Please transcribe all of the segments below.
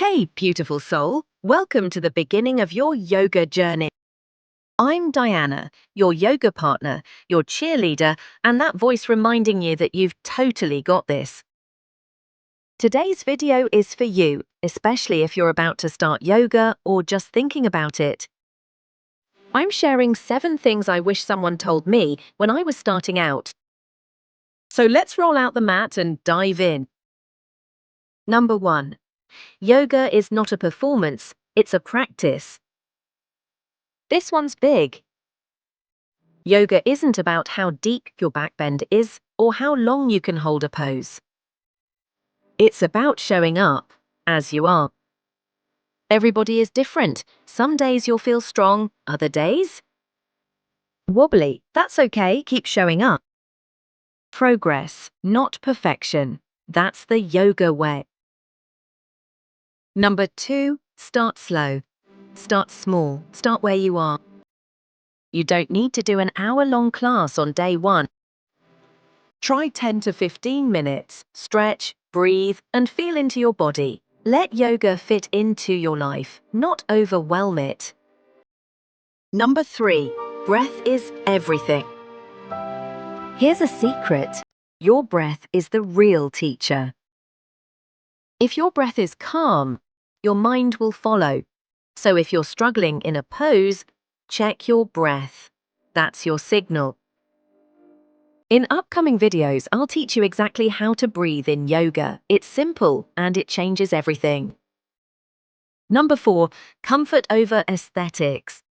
Hey, beautiful soul. Welcome to the beginning of your yoga journey. I'm Diana, your yoga partner, your cheerleader, and that voice reminding you that you've totally got this. Today's video is for you, especially if you're about to start yoga or just thinking about it. I'm sharing 7 things I wish someone told me when I was starting out. So let's roll out the mat and dive in. Number 1. Yoga is not a performance, it's a practice. This one's big. Yoga isn't about how deep your back bend is or how long you can hold a pose. It's about showing up as you are. Everybody is different. Some days you'll feel strong, other days wobbly. That's okay, keep showing up. Progress, not perfection. That's the yoga way. Number 2, start slow. Start small, start where you are. You don't need to do an hour-long class on day 1. Try 10 to 15 minutes, stretch, breathe, and feel into your body. Let yoga fit into your life, not overwhelm it. Number 3, breath is everything. Here's a secret. Your breath is the real teacher. If your breath is calm, your mind will follow. So if you're struggling in a pose, check your breath. That's your signal. In upcoming videos, I'll teach you exactly how to breathe in yoga. It's simple and it changes everything. Number 4, comfort over aesthetics.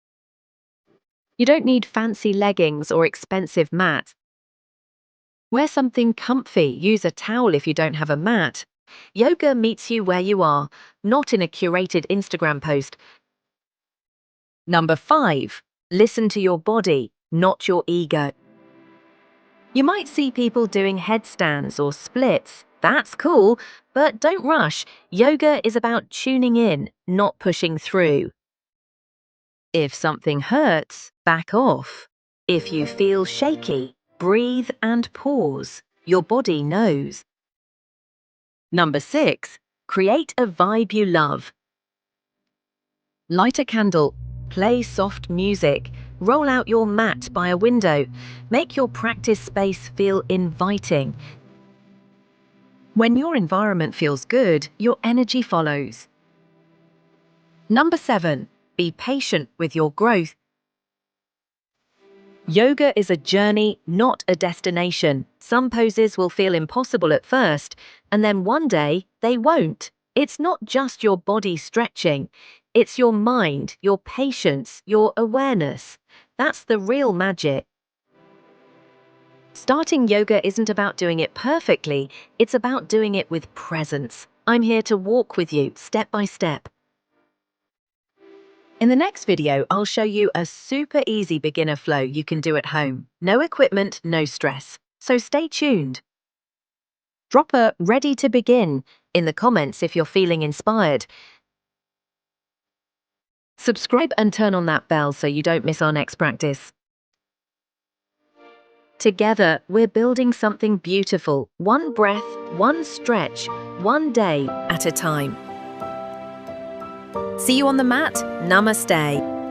You don't need fancy leggings or expensive mats. Wear something comfy, use a towel if you don't have a mat. Yoga meets you where you are, not in a curated Instagram post. Number 5, listen to your body, not your ego. You might see people doing headstands or splits. That's cool, but don't rush. Yoga is about tuning in, not pushing through. If something hurts, back off. If you feel shaky, breathe and pause. Your body knows. Number 6, create a vibe you love. Light a candle, play soft music, roll out your mat by a window, make your practice space feel inviting. When your environment feels good, your energy follows. Number 7, be patient with your growth. Yoga is a journey, not a destination. Some poses will feel impossible at first, and then one day they won't. It's not just your body stretching. It's your mind, your patience, your awareness. That's the real magic. Starting yoga isn't about doing it perfectly, it's about doing it with presence. I'm here to walk with you step by step. In the next video, I'll show you a super easy beginner flow you can do at home. No equipment, no stress. So stay tuned. Drop a "ready to begin" in the comments if you're feeling inspired. Subscribe and turn on that bell so you don't miss our next practice. Together, we're building something beautiful. One breath, one stretch, one day at a time. See you on the mat. Namaste.